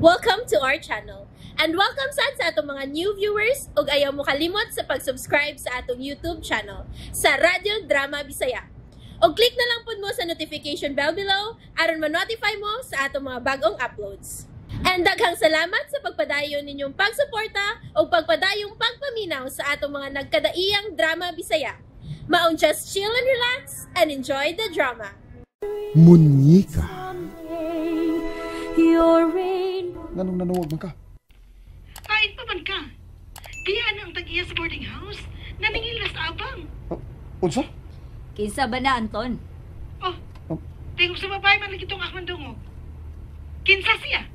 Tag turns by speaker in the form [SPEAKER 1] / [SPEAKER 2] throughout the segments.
[SPEAKER 1] Welcome to our channel. And welcome sa atong mga new viewers ug ayaw mo kalimot sa pag-subscribe sa atong YouTube channel sa Radio Drama Bisaya. O click na lang pud mo sa notification bell below aron ma-notify mo sa atong mga bagong uploads. And daghang salamat sa pagpadayon ninyong pagsuporta o pagpadayong pagpaminaw sa atong mga nagkadaiyang Drama Bisaya. Maun just chill and relax and enjoy the drama.
[SPEAKER 2] Munyika.
[SPEAKER 3] Your rain.
[SPEAKER 2] Ganong nanuwag man ka?
[SPEAKER 4] Kain pa man ka. Diyan ang tag-iya sa boarding house. Naningil na sa abang.
[SPEAKER 2] Unsa?
[SPEAKER 3] Kinsa ba na, Anton?
[SPEAKER 4] Oh, tingog sa babae man lagi itong akman dungog. Kinsa siya?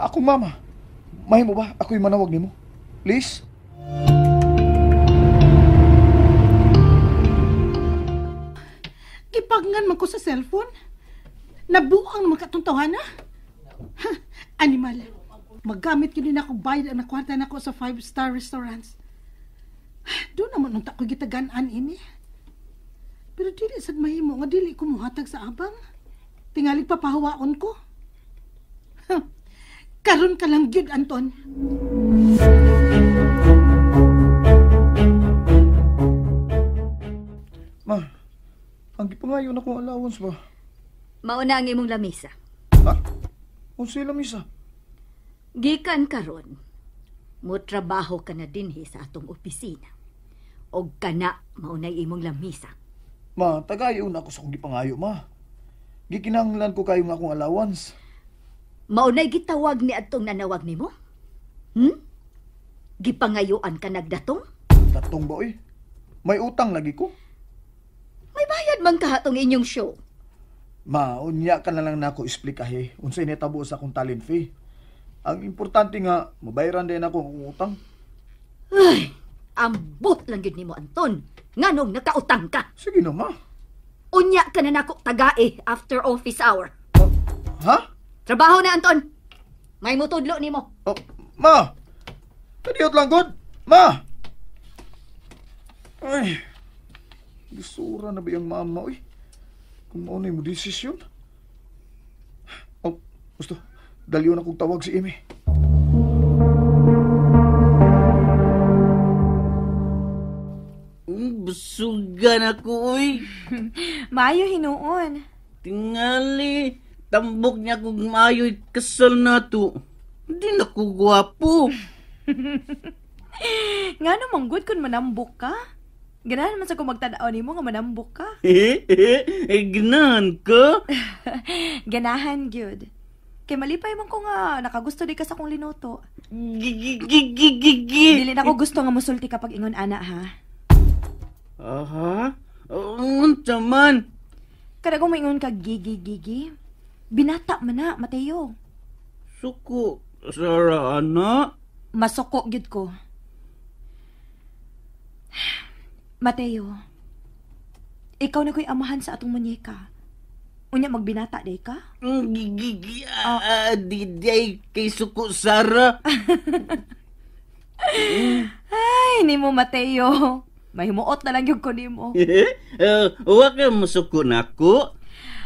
[SPEAKER 2] Akong mama. Mahimo ba? Ako'y manawag nimo. Please?
[SPEAKER 5] Gipagngan man ko sa cellphone. Nabuang naman katong tawana. Animal. Maggamit ko din ako bayad ang nakwarta na ako sa 5-star restaurants. Doon naman nung tako gitagan-an ini. Pero dili sad mahimo nga dili ko muhatag sa abang. Tingalig papahawaon ko. Karon ka lang gyud, Anton.
[SPEAKER 2] Ma, ang gipangayon akong allowance ba?
[SPEAKER 3] Mauna ang imong lamisa.
[SPEAKER 2] Ha? Unsa ila misa?
[SPEAKER 3] Gikan karon, mo trabaho ka na dinhi sa atong opisina. Og kana maunay imong lamisa.
[SPEAKER 2] Ma, tagayon ako sa kong gipangayo, ma. Gikinahanglan ko kayo nga akong allowance.
[SPEAKER 3] Maunay gitawag ni adtong nanawag nimo? Gipangayuan ka nagdatong?
[SPEAKER 2] Datong ba, oy? May utang lagi ko.
[SPEAKER 3] May bayad man ka atong inyong show.
[SPEAKER 2] Ma, unya ka na lang na ako explikahe. Unsay netabo sa akong talent fee. Ang importante nga, mabayaran din ako ang utang.
[SPEAKER 3] Ay, ambot lang yun nimo, Anton. Nganong nakautang ka?
[SPEAKER 2] Sige na, ma.
[SPEAKER 3] Unya ka na nako tagae after office hour.
[SPEAKER 2] Ha?
[SPEAKER 3] Trabaho na, Anton. May mutudlo nimo.
[SPEAKER 2] Ma! Kadiyot lang, God! Ma! Ay, gisura na ba yung mama, oy? Kung maunay mo desisyon. Gusto, daliw na kong tawag si Amy.
[SPEAKER 6] Busugan ako, uy.
[SPEAKER 7] Maayo hinuon.
[SPEAKER 6] Tingali, tambok niya kung maayo'y kasal na to. Hindi na ko gwapo.
[SPEAKER 7] Nga namang good kung manambok ka. Ganahan man sa kung magtanaw ni mo nga manambok ka.
[SPEAKER 6] Ganahan ka?
[SPEAKER 7] Ganahan, good. Kay malipay man ko nga nakagusto di ka sa kong linuto. Dili na ko gusto nga musulti kapag ingon ana, ha?
[SPEAKER 6] Aha? Unta man?
[SPEAKER 7] Kada kung maingon ka gigi, binata man na, Mateo.
[SPEAKER 6] Suko, Sara, ana?
[SPEAKER 7] Masuko, gid ko. Mateo, ikaw na ko'y amahan sa atong munyeka. Unya magbinata day ka?
[SPEAKER 6] Diday kay Suko, Sara.
[SPEAKER 7] Ay, ni mo, Mateo. Mahimuot na lang yung ko ni mo.
[SPEAKER 6] Huwag ka masuko na ko.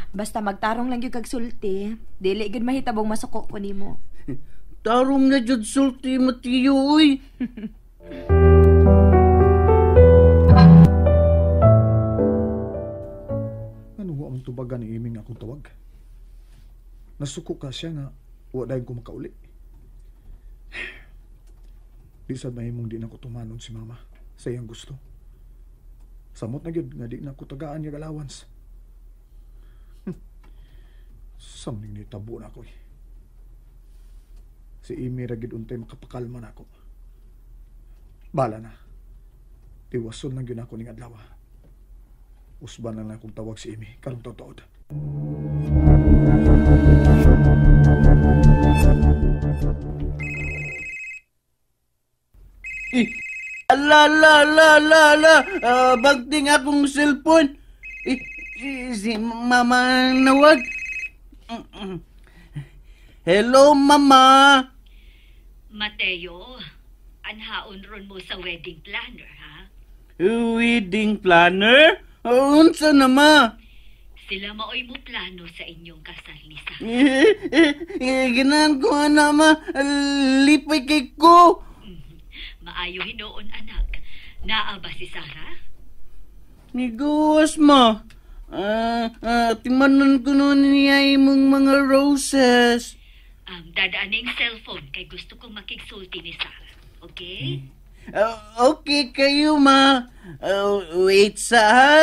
[SPEAKER 7] Basta magtarong lang yung kagsulti, dili gud mahitabong masuko ko ni mo.
[SPEAKER 6] Tarong na jud sulti, Mateo, uy.
[SPEAKER 2] Ang tubagan ni Iming akong tawag. Nasuko ka siya nga, wala ko makauli. Di sad mahimong di na ko tumanon si mama sa iyang gusto. Samot na gyud nga di na ko tagaan yung allowance. Samning ni tabo na ako eh. Si Imi ragid untay makapakalma na ako. Bala na. Tiwason lang yun ako ning adlaw. Usban lang akong tawag si Amy. Karong totoo.
[SPEAKER 6] Ala. Bagting akong cellphone. Si mama nawag. Hello, mama.
[SPEAKER 8] Mateo, anhaon ron mo sa wedding planner, ha?
[SPEAKER 6] Wedding planner? Unsa na, ma?
[SPEAKER 8] Si Sila maoy mo plano sa inyong kasal ni Sarah.
[SPEAKER 6] Ganahan ko ana ma. Lipay kay ko.
[SPEAKER 8] Maayo hinoon anak. Naa ba si Sarah?
[SPEAKER 6] Niguwas ma. Timanon ko nun niya imong mga roses.
[SPEAKER 8] Dadaan yung cellphone kay gusto kong makigsulti ni Sarah. Okay?
[SPEAKER 6] Okay kayo ma. Wait sa ha.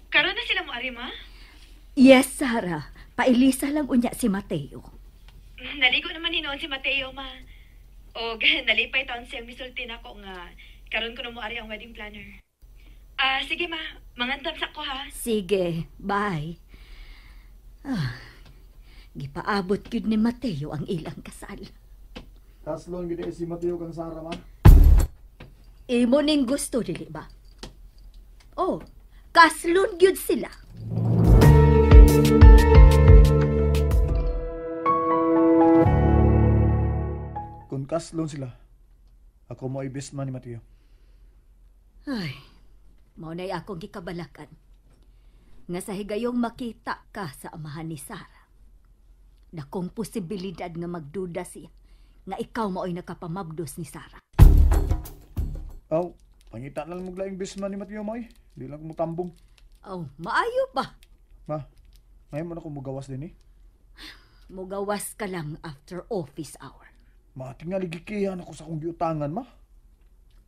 [SPEAKER 7] Karon na sila mo ari, ma?
[SPEAKER 3] Yes, Sarah. Pailisa lang unya si Mateo.
[SPEAKER 7] Naligo naman ni noon si Mateo, ma. O, nalipay taon siyang misulti na ko nga karon ko na mo ari ang wedding planner. Sige ma, mangandam sa ko ha.
[SPEAKER 3] Sige, bye. Gipaabot gyud ni Mateo ang ilang kasal.
[SPEAKER 2] Kaslon gid si Mateo kang Sara ma.
[SPEAKER 3] Imo ning gusto dili ba? Oh, kaslon gyud sila.
[SPEAKER 2] Kung kaslon sila, ako mo ibis man ni Mateo.
[SPEAKER 3] Ay, maunay akong gikabalakan. Nga sa higayong makita ka sa amahan ni Sarah. Dakong posibilidad nga magduda siya nga ikaw maoy nakapamabdos ni Sarah.
[SPEAKER 2] Aw, pangita na lang mong laing bisman ni Mateo mo eh. Di lang ko mutambong.
[SPEAKER 3] Oh, maayo pa.
[SPEAKER 2] Ma, ngayon mo na kung mugawas din eh.
[SPEAKER 3] Mugawas ka lang after office hour.
[SPEAKER 2] Ma, tingali gikihan ako sa kong giutangan, ma.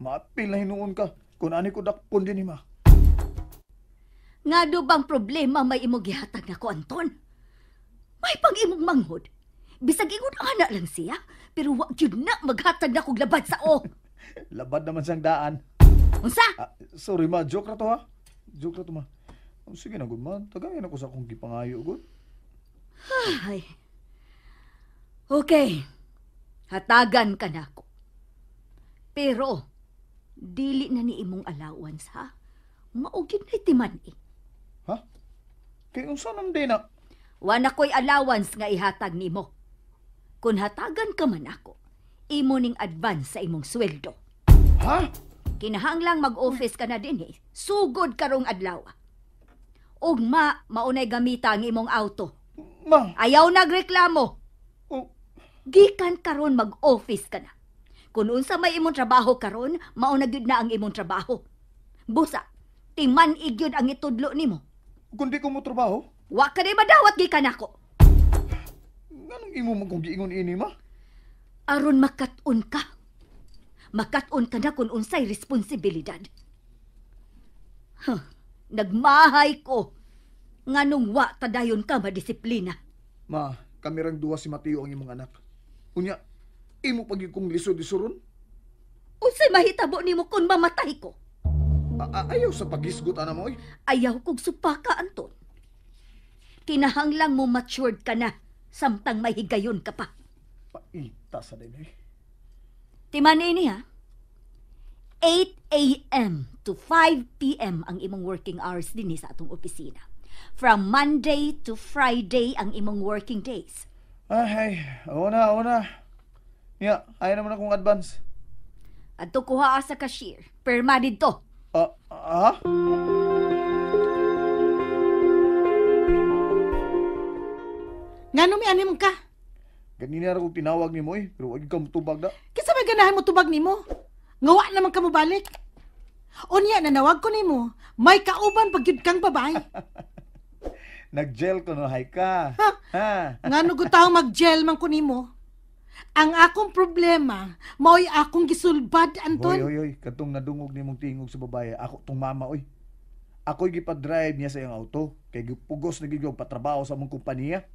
[SPEAKER 2] Maapil na hinuon ka. Kung ani ko dakpon din eh, ma.
[SPEAKER 3] Nga do bang problema may imong gihatag nako, Anton? May pang imong manghod. Bisag ingon ana lang siya, pero wa gyud na maghatag na kog labad sa o.
[SPEAKER 2] Labad naman siyang daan.
[SPEAKER 3] Unsa?
[SPEAKER 2] Sorry, ma. Joke na to, ha? Joke na to, ma. Sige na, good, ma. Tagayin ako sa kong gipangayo, good.
[SPEAKER 3] Ay. Okay. Hatagan ka na ako. Pero, dili na ni imong allowance, ha? Maugid na itiman eh.
[SPEAKER 2] Ha? Kaya unsa nang di na?
[SPEAKER 3] Wala ko'y allowance nga ihatag nimo. Kung hatagan ka man ako, imo ning advance sa imong sweldo.
[SPEAKER 2] Ha?
[SPEAKER 3] Kinahanglang mag-office ka na din eh. Sugod karong adlaw. Og maunay gamita ang imong auto.
[SPEAKER 2] Ma!
[SPEAKER 3] Ayaw nagreklamo.
[SPEAKER 2] Oh,
[SPEAKER 3] Gikan karon mag-office ka na. Kung unsa may imong trabaho karon, mauna gyud na ang imong trabaho. Busa, timan igyud ang itudlo nimo.
[SPEAKER 2] kung di ko mo trabaho,
[SPEAKER 3] Wa ka na madawat gikan ako.
[SPEAKER 2] anong imo mo kong giingon ini, ma?
[SPEAKER 3] Aron makat-on ka. Makat-on ka na kung unsay responsibilidad. Nagmahay ko. Nganong wa tadayon ka madisiplina.
[SPEAKER 2] Ma, kami rang duwa si Mateo ang imong anak. Unya, imo pag kong lisod-isuron?
[SPEAKER 3] Unsay mahitabo nimo kung mamatay ko?
[SPEAKER 2] Ayaw sa pagisgot, ana mo, eh.
[SPEAKER 3] Ayaw kong supaka, Anton. Kinahanglang mo matured ka na, samtang may higayon ka pa.
[SPEAKER 2] Paita sa din, eh.
[SPEAKER 3] Timan ini ha, 8 a.m. to 5 p.m. ang imong working hours din sa atong opisina. From Monday to Friday ang imong working days.
[SPEAKER 2] Ay, una. Ya, ayaw naman akong advance.
[SPEAKER 3] Adto kuha sa cashier, perma didto.
[SPEAKER 2] Ha?
[SPEAKER 5] Ngano mi anim ka?
[SPEAKER 2] Ganina ra ko tinawag ni mo, eh. Pero wag ka mutubag da.
[SPEAKER 5] Kinsa may ganahan mo tubag nimo? Ngawa naman ka mo balik. Unya nanawag ko nimo, may kauban pag yun kang babae.
[SPEAKER 2] Nag-gel ko no, hay ka. Ha?
[SPEAKER 5] Ngano gutaw mag-gel man ko nimo? Ang akong problema, mao'y akong gisulbad, Anton.
[SPEAKER 2] Hoy. Katong nadungog ni mong tingog sa babae. Ako tong mama, oy. Ako'y gipa-drive niya sa iyang auto. Kay gipugos na gigyaw patrabaho sa mong kumpanya.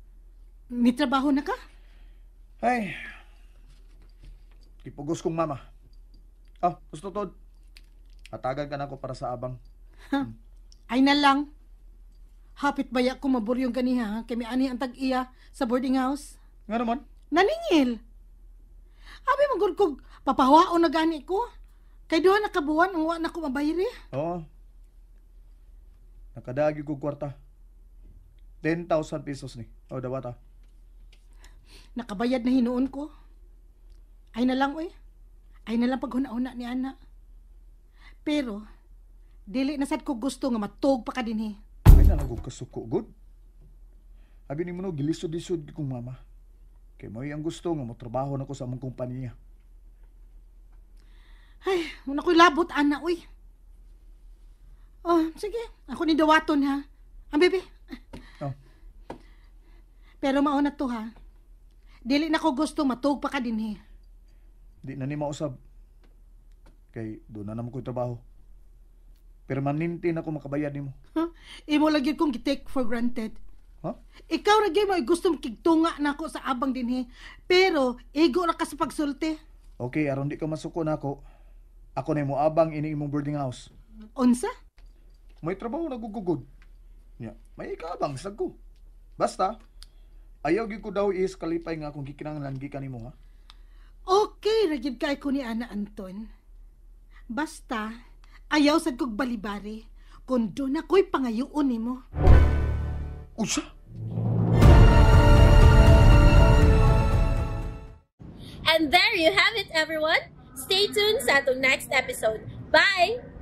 [SPEAKER 5] May trabaho na ka?
[SPEAKER 2] Ay. Gipugos kong mama. Gusto tod. Hatagan ka na ako para sa abang.
[SPEAKER 5] Ay na lang. Hapit baya ko maburyong ganiha, kay may ani ang tag-iya sa boarding house.
[SPEAKER 2] Nga naman?
[SPEAKER 5] Naningil. Abi magud kog papahawaon na gani ko. Kay duha na kabuwan ang wa na ko mabayri.
[SPEAKER 2] Oo. Nakadagi ko kwarta. 10,000 pesos ni. Dawata.
[SPEAKER 5] Nakabayad na hinuon ko. Ay na lang, oy. ay nalang paghuna-una ni ana. Pero dili na sad ko gusto nga matug pa ka dinhi.
[SPEAKER 2] Ay na nagog kasuko good. Abi ni mo no gilisod-lisod kong mama. Kay mo ang gusto nga motrabaho nako sa among kumpanya.
[SPEAKER 5] Ay, muna ko'y labot, ana, uy. Oh, sige. Ako ni dawaton, ha. Ang bebe.
[SPEAKER 2] Oh.
[SPEAKER 5] Pero mauna to, ha. Dili na ko gusto matug pa ka din, he.
[SPEAKER 2] Di na ni mausab. Kay doon na naman ko'y trabaho. Permanente na ko makabayad nimo.
[SPEAKER 5] Huh? Imo lagi kong gitake for granted.
[SPEAKER 2] Huh?
[SPEAKER 5] Ikaw lagi mo gusto makigtunga na ako sa abang din, he. Pero, ego na ka sa pagsulti.
[SPEAKER 2] Okay, aron di ka masuko na ako na mo abang ini imong boarding house.
[SPEAKER 5] Unsa?
[SPEAKER 2] May trabaho na gugugod. Ya, may ikaabang sad ko. Basta, ayaw gyud ko daw is kalipay nga akong gikinahanglan gikan nimo ha.
[SPEAKER 5] Okay, ragid kay ko ni Ana Anton. Basta, ayaw sad kog balibari kung doon ako'y pangayuon nimo.
[SPEAKER 2] Usa?
[SPEAKER 1] And there you have it, everyone. Stay tuned sa atong next episode. Bye!